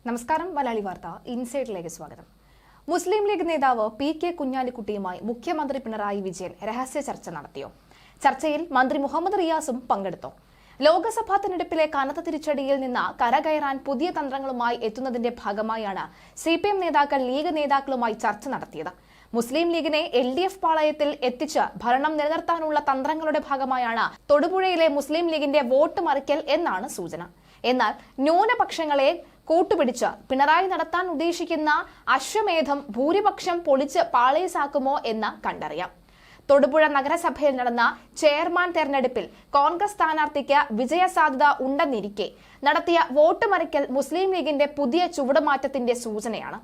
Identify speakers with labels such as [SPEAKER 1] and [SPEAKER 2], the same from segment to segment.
[SPEAKER 1] നമസ്കാരം. മലയാളി വാർത്ത ഇൻസൈഡിലേക്ക് സ്വാഗതം. മുസ്ലിം ലീഗ് നേതാവ് PK കുഞ്ഞാലിക്കുട്ടിയുമായി മുഖ്യമന്ത്രി പിണറായി വിജയൻ രഹസ്യ ചർച്ച നടത്തിയോ? ചർച്ചയിൽ മന്ത്രി മുഹമ്മദ് റിയാസും പങ്കെടുത്തു. ലോക്സഭാ തെരഞ്ഞെടുപ്പിലെ കനത്ത തിരിച്ചടിയിൽ നിന്ന് കരകയറാൻ പുതിയ തന്ത്രങ്ങളുമായി എത്തുന്നതിന്റെ ഭാഗമായാണ് CPM നേതാക്കൾ ലീഗ് നേതാക്കളുമായി ചർച്ച നടത്തിയത്. മുസ്ലിം ലീഗിനെ LDF പാളയത്തിൽ എത്തിച്ച് ഭരണം നിലനിർത്താനുള്ള തന്ത്രങ്ങളുടെ ഭാഗമായാണ് തൊടുപുഴയിലെ മുസ്ലിം ലീഗിന്റെ വോട്ട് മറിക്കൽ എന്നാണ് സൂചന. എന്നാൽ ന്യൂനപക്ഷങ്ങളെ കൂട്ടുപിടിച്ച് പിണറായി നടത്താൻ ഉദ്ദേശിക്കുന്ന അശ്വമേധം ഭൂരിപക്ഷം പൊളിച്ച് പാളയസാക്കുമോ എന്ന് കണ്ടറിയാം. തൊടുപുഴ നഗരസഭയിൽ നടന്ന ചെയർമാൻ തെരഞ്ഞെടുപ്പിൽ കോൺഗ്രസ് സ്ഥാനാർത്ഥിക്ക് വിജയസാധ്യത ഉണ്ടെന്നിരിക്കെ നടത്തിയ വോട്ട് മറിക്കൽ മുസ്ലിം ലീഗിന്റെ പുതിയ ചുവടുമാറ്റത്തിന്റെ സൂചനയാണ്.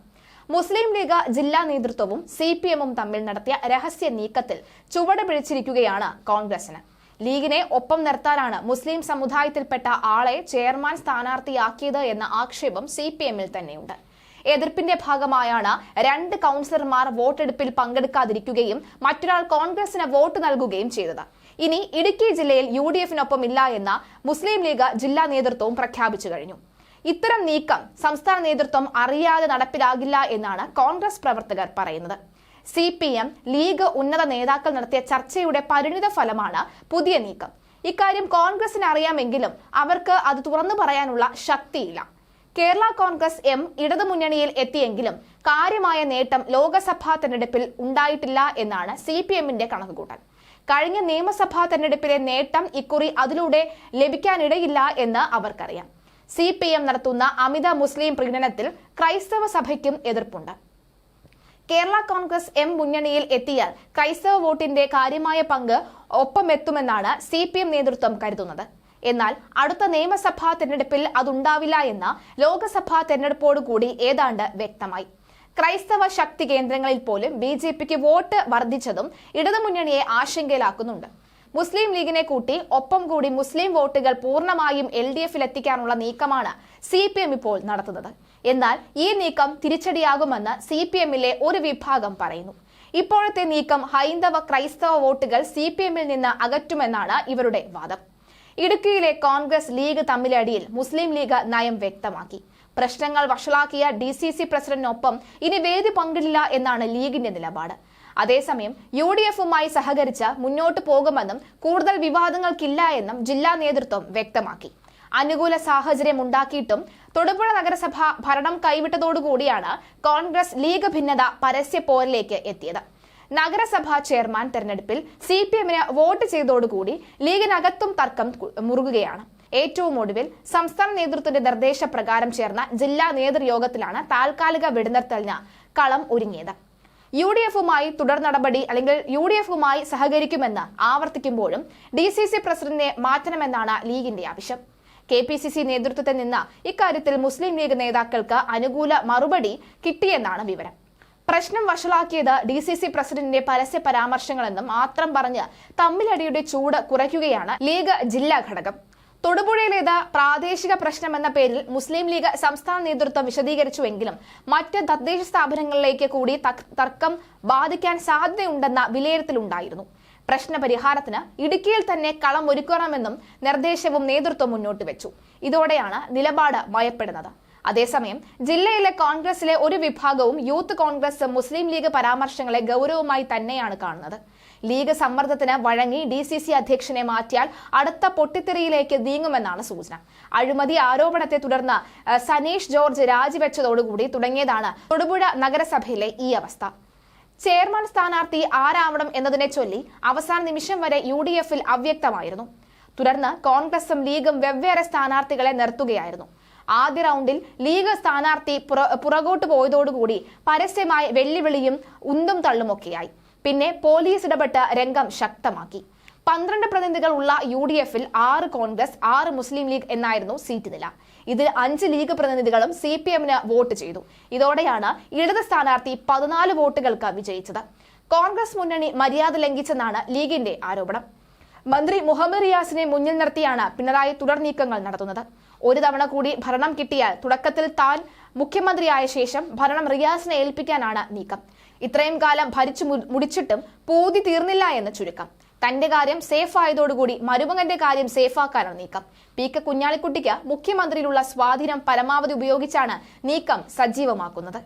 [SPEAKER 1] മുസ്ലിം ലീഗ് ജില്ലാ നേതൃത്വവും CPM-ഉം തമ്മിൽ നടത്തിയ രഹസ്യ നീക്കത്തിൽ ചുവട് പിടിച്ചിരിക്കുകയാണ് കോൺഗ്രസിന്. ലീഗിനെ ഒപ്പം നിർത്താനാണ് മുസ്ലിം സമുദായത്തിൽപ്പെട്ട ആളെ ചെയർമാൻ സ്ഥാനാർത്ഥിയാക്കിയത് എന്ന ആക്ഷേപം CPM-ൽ തന്നെയുണ്ട്. എതിർപ്പിന്റെ ഭാഗമായാണ് 2 കൗൺസിലർമാർ വോട്ടെടുപ്പിൽ പങ്കെടുക്കാതിരിക്കുകയും മറ്റൊരാൾ കോൺഗ്രസിന് വോട്ട് നൽകുകയും ചെയ്തത്. ഇനി ഇടുക്കി ജില്ലയിൽ UDF-നൊപ്പം ഇല്ല എന്ന മുസ്ലിം ലീഗ് ജില്ലാ നേതൃത്വവും പ്രഖ്യാപിച്ചു കഴിഞ്ഞു. ഇത്തരം നീക്കം സംസ്ഥാന നേതൃത്വം അറിയാതെ നടപ്പിലാകില്ല എന്നാണ് കോൺഗ്രസ് പ്രവർത്തകർ പറയുന്നത്. CPM ലീഗ് ഉന്നത നേതാക്കൾ നടത്തിയ ചർച്ചയുടെ പരിണിത ഫലമാണ് പുതിയ നീക്കം. ഇക്കാര്യം കോൺഗ്രസിന് അറിയാമെങ്കിലും അവർക്ക് അത് തുറന്നു പറയാനുള്ള ശക്തിയില്ല. കേരള കോൺഗ്രസ് M ഇടതുമുന്നണിയിൽ എത്തിയെങ്കിലും കാര്യമായ നേട്ടം ലോക്സഭാ തെരഞ്ഞെടുപ്പിൽ ഉണ്ടായിട്ടില്ല എന്നാണ് CPM-ന്റെ കണക്കുകൂട്ടൽ. കഴിഞ്ഞ നിയമസഭാ തെരഞ്ഞെടുപ്പിലെ നേട്ടം ഇക്കുറി അതിലൂടെ ലഭിക്കാനിടയില്ല എന്ന് അവർക്കറിയാം. CPM നടത്തുന്ന അമിത മുസ്ലിം പ്രീണനത്തിൽ ക്രൈസ്തവ സഭയ്ക്കും എതിർപ്പുണ്ട്. കേരള കോൺഗ്രസ് M മുന്നണിയിൽ എത്തിയാൽ ക്രൈസ്തവ വോട്ടിന്റെ കാര്യമായ പങ്ക് ഒപ്പമെത്തുമെന്നാണ് CPM നേതൃത്വം കരുതുന്നത്. എന്നാൽ അടുത്ത നിയമസഭാ തെരഞ്ഞെടുപ്പിൽ അതുണ്ടാവില്ല എന്ന ലോക്സഭാ തെരഞ്ഞെടുപ്പോടുകൂടി ഏതാണ്ട് വ്യക്തമായി. ക്രൈസ്തവ ശക്തി കേന്ദ്രങ്ങളിൽ പോലും BJPക്ക് വോട്ട് വർദ്ധിച്ചതും ഇടതുമുന്നണിയെ ആശങ്കയിലാക്കുന്നുണ്ട്. മുസ്ലിം ലീഗിനെ കൂട്ടി ഒപ്പം കൂടി മുസ്ലിം വോട്ടുകൾ പൂർണ്ണമായും LDF-ൽ എത്തിക്കാനുള്ള നീക്കമാണ് CPM ഇപ്പോൾ നടത്തുന്നത്. എന്നാൽ ഈ നീക്കം തിരിച്ചടിയാകുമെന്ന് CPM-ലെ ഒരു വിഭാഗം പറയുന്നു. ഇപ്പോഴത്തെ നീക്കം ഹൈന്ദവ ക്രൈസ്തവ വോട്ടുകൾ CPM-ൽ നിന്ന് അകറ്റുമെന്നാണ് ഇവരുടെ വാദം. ഇടുക്കിയിലെ കോൺഗ്രസ് ലീഗ് തമ്മിലടിയിൽ മുസ്ലിം ലീഗ് നയം വ്യക്തമാക്കി. പ്രശ്നങ്ങൾ വഷളാക്കിയ DCC പ്രസിഡന്റിനൊപ്പം ഇനി വേദി പങ്കിടില്ല എന്നാണ് ലീഗിന്റെ നിലപാട്. അതേസമയം UDF-വുമായി സഹകരിച്ച് മുന്നോട്ടു പോകുമെന്നും കൂടുതൽ വിവാദങ്ങൾക്കില്ല എന്നും ജില്ലാ നേതൃത്വം വ്യക്തമാക്കി. അനുകൂല സാഹചര്യം ഉണ്ടാക്കിയിട്ടും തൊടുപുഴ നഗരസഭ ഭരണം കൈവിട്ടതോടുകൂടിയാണ് കോൺഗ്രസ് ലീഗ് ഭിന്നത പരസ്യ പോരിലേക്ക് എത്തിയത്. നഗരസഭാ ചെയർമാൻ തെരഞ്ഞെടുപ്പിൽ CPM-ന് വോട്ട് ചെയ്തതോടുകൂടി ലീഗിനകത്തും തർക്കം മുറുകുകയാണ്. ഏറ്റവും ഒടുവിൽ സംസ്ഥാന നേതൃത്വത്തിന്റെ നിർദ്ദേശപ്രകാരം ചേർന്ന ജില്ലാ നേതൃയോഗത്തിലാണ് താൽക്കാലിക വെടിനിർത്തലിന് കളം ഒരുങ്ങിയത്. UDF-വുമായി തുടർ നടപടി അല്ലെങ്കിൽ UDF-വുമായി സഹകരിക്കുമെന്ന് ആവർത്തിക്കുമ്പോഴും DCC പ്രസിഡന്റിനെ മാറ്റണമെന്നാണ് ലീഗിന്റെ ആവശ്യം. KPCC നേതൃത്വത്തിൽ നിന്ന് ഇക്കാര്യത്തിൽ മുസ്ലിം ലീഗ് നേതാക്കൾക്ക് അനുകൂല മറുപടി കിട്ടിയെന്നാണ് വിവരം. പ്രശ്നം വഷളാക്കിയത് DCC പ്രസിഡന്റിന്റെ പരസ്യ പരാമർശങ്ങളെന്നും മാത്രം പറഞ്ഞ് തമ്മിലടിയുടെ ചൂട് കുറയ്ക്കുകയാണ് ലീഗ് ജില്ലാ ഘടകം. തൊടുപുഴയിലേത് പ്രാദേശിക പ്രശ്നമെന്ന പേരിൽ മുസ്ലിം ലീഗ് സംസ്ഥാന നേതൃത്വം വിശദീകരിച്ചുവെങ്കിലും മറ്റ് തദ്ദേശ സ്ഥാപനങ്ങളിലേക്ക് കൂടി തർക്കം ബാധിക്കാൻ സാധ്യതയുണ്ടെന്ന വിലയിരുത്തലുണ്ടായിരുന്നു. പ്രശ്നപരിഹാരത്തിന് ഇടുക്കിയിൽ തന്നെ കളം ഒരുക്കണമെന്നും നിർദ്ദേശവും നേതൃത്വം മുന്നോട്ട് വെച്ചു. ഇതോടെയാണ് നിലപാട് ഭയപ്പെടുന്നത്. അതേസമയം ജില്ലയിലെ കോൺഗ്രസിലെ ഒരു വിഭാഗവും യൂത്ത് കോൺഗ്രസ് മുസ്ലിം ലീഗ് പരാമർശങ്ങളെ ഗൗരവമായി തന്നെയാണ് കാണുന്നത്. ലീഗ് സമ്മർദ്ദത്തിന് വഴങ്ങി DCC അധ്യക്ഷനെ മാറ്റിയാൽ അടുത്ത പൊട്ടിത്തെറിയിലേക്ക് നീങ്ങുമെന്നാണ് സൂചന. അഴിമതി ആരോപണത്തെ തുടർന്ന് സനീഷ് ജോർജ് രാജിവെച്ചതോടുകൂടി തുടങ്ങിയതാണ് തൊടുപുഴ നഗരസഭയിലെ ഈ അവസ്ഥ. ചെയർമാൻ സ്ഥാനാർത്ഥി ആരാവണം എന്നതിനെ ചൊല്ലി അവസാന നിമിഷം വരെ UDF-ൽ അവ്യക്തമായിരുന്നു. തുടർന്ന് കോൺഗ്രസും ലീഗും വെവ്വേറെ സ്ഥാനാർത്ഥികളെ നിർത്തുകയായിരുന്നു. ആദ്യ റൗണ്ടിൽ ലീഗ് സ്ഥാനാർത്ഥി പുറകോട്ട് പോയതോടുകൂടി പരസ്യമായി വെല്ലുവിളിയും ഉന്തും തള്ളുമൊക്കെയായി. പിന്നെ പോലീസ് ഇടപെട്ട് രംഗം ശക്തമാക്കി. 12 പ്രതിനിധികൾ ഉള്ള UDF-ൽ 6 കോൺഗ്രസ് 6 മുസ്ലിം ലീഗ് എന്നായിരുന്നു സീറ്റ് നില. ഇതിൽ 5 ലീഗ് പ്രതിനിധികളും CPM-ന് വോട്ട് ചെയ്തു. ഇതോടെയാണ് ഇടത് സ്ഥാനാർത്ഥി 14 വോട്ടുകൾക്ക് വിജയിച്ചത്. കോൺഗ്രസ് മുന്നണി മര്യാദ ലംഘിച്ചെന്നാണ് ലീഗിന്റെ ആരോപണം. മന്ത്രി മുഹമ്മദ് റിയാസിനെ മുന്നിൽ നിർത്തിയാണ് പിണറായി തുടർ നീക്കങ്ങൾ നടത്തുന്നത്. ഒരു തവണ കൂടി ഭരണം കിട്ടിയാൽ തുടക്കത്തിൽ താൻ മുഖ്യമന്ത്രിയായ ശേഷം ഭരണം റിയാസിനെ ഏൽപ്പിക്കാനാണ് നീക്കം. ഇത്രയും കാലം ഭരിച്ചു മുടിച്ചിട്ടും പൂതി തീർന്നില്ല എന്ന് ചുരുക്കം. തന്റെ കാര്യം സേഫ് ആയതോടുകൂടി മരുമകന്റെ കാര്യം സേഫാക്കാനാണ് നീക്കം. പി.കെ. കുഞ്ഞാലിക്കുട്ടിക്ക് മുഖ്യമന്ത്രിയിലുള്ള സ്വാധീനം പരമാവധി ഉപയോഗിച്ചാണ് നീക്കം സജീവമാക്കുന്നത്.